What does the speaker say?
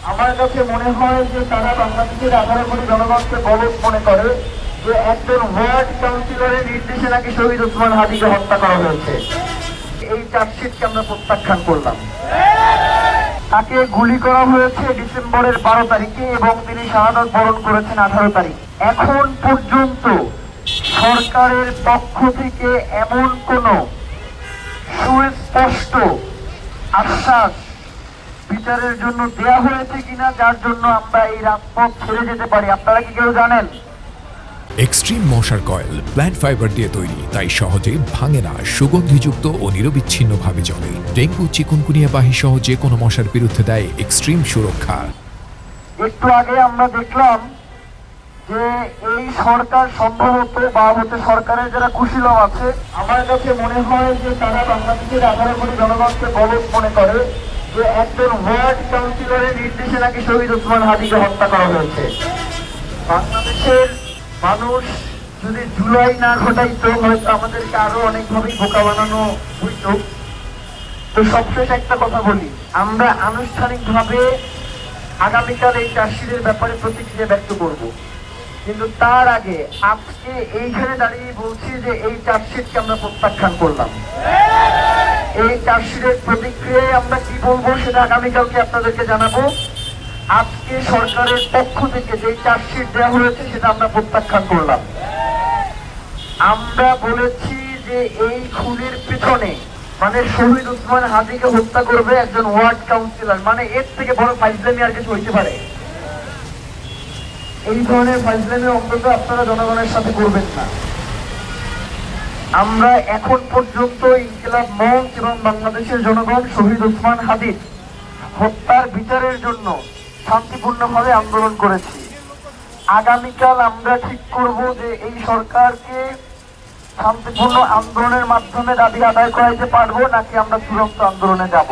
আমার কাছে মনে হয় যে তারা বাংলাদেশের 18 কোটি জনগণকে বলদ মনে করে যে একজন ওয়ার্ড কাউন্সিলরের নির্দেশে নাকি শহীদ ওসমান হাদিকে হত্যা করা হয়েছে। এই চার্জশিটকে আমরা প্রত্যাখ্যান করলাম। তাকে গুলি করা হয়েছে ডিসেম্বরের 12 তারিখে এবং তিনি শাহাদাত বরণ করেছেন 18 তারিখ। এখন পর্যন্ত সরকারের পক্ষ থেকে এমন কোন সুস্পষ্ট আশ্বাস বিচারের জন্য দেয়া হয়েছে কিনা যার জন্য আমরা এই রাজপথ ছেড়ে যেতে পারি, আপনারা কি কেউ জানেন? এক্সট্রিম মশার কয়েল প্ল্যান্ট ফাইবার দিয়ে তৈরি, তাই সহজে ভাঙে না, সুগন্ধিযুক্ত ও নিরবিচ্ছিন্নভাবে জ্বলে। ডেঙ্গু, চিকুনগুনিয়া বাহি সহ যে কোনো মশার বিরুদ্ধে দেয় এক্সট্রিম সুরক্ষা। একটু আগে আমরা দেখলাম যে এই সরকার সম্ভবত বা হতে সরকারের যারা কুশীলব আছে, আমার কাছে মনে হয় যে তারা বাংলাদেশের 18 কোটি জনগণকে বলদ মনে করে যে একজন ওয়ার্ড কাউন্সিলরের নির্দেশে নাকি শহীদ ওসমান হাদিকে হত্যা করা হয়েছে। বাংলাদেশের মানুষ যদি জুলাই না ঘটাইতো হয়তো আমাদেরকে আরো অনেকভাবেই বোকা বানানো হইত। তো সবশেষ একটা কথা বলি, আমরা আনুষ্ঠানিকভাবে আগামীকাল এই চার্জশিটের ব্যাপারে প্রতিক্রিয়া ব্যক্ত করব, কিন্তু তার আগে আজকে এইখানে দাঁড়িয়ে বলছি যে এই চার্জশিটকে আমরা প্রত্যাখ্যান করলাম। এই চার্জশিটের প্রতিক্রিয়ায় আমরা কি বলবো সেটা আগামীকালকে আপনাদেরকে জানাবো। আজকে সরকারের পক্ষ থেকে যে চার্জশিট দেওয়া হয়েছে সেটা আমরা প্রত্যাখ্যান করলাম। আমরা বলেছি যে এই খুনের পিছনে মানে শহীদ ওসমান হাদিকে হত্যা করবে একজন ওয়ার্ড কাউন্সিলর, মানে এর থেকে বড় ফাইজলামি আর কিছু হইতে পারে? এই ধরনের ফাইজলামি অন্তত আপনারা জনগণের সাথে করবেন না। আমরা এখন পর্যন্ত ইনকিলাব মঞ্চ এবং বাংলাদেশের জনগণ শহীদ ওসমান হাদির হত্যার বিচারের জন্য শান্তিপূর্ণভাবে আন্দোলন করেছি। আগামীকাল আমরা ঠিক করব যে এই সরকারকে শান্তিপূর্ণ আন্দোলনের মাধ্যমে দাবি আদায় করাইতে পারবো নাকি আমরা চূড়ান্ত আন্দোলনে যাব।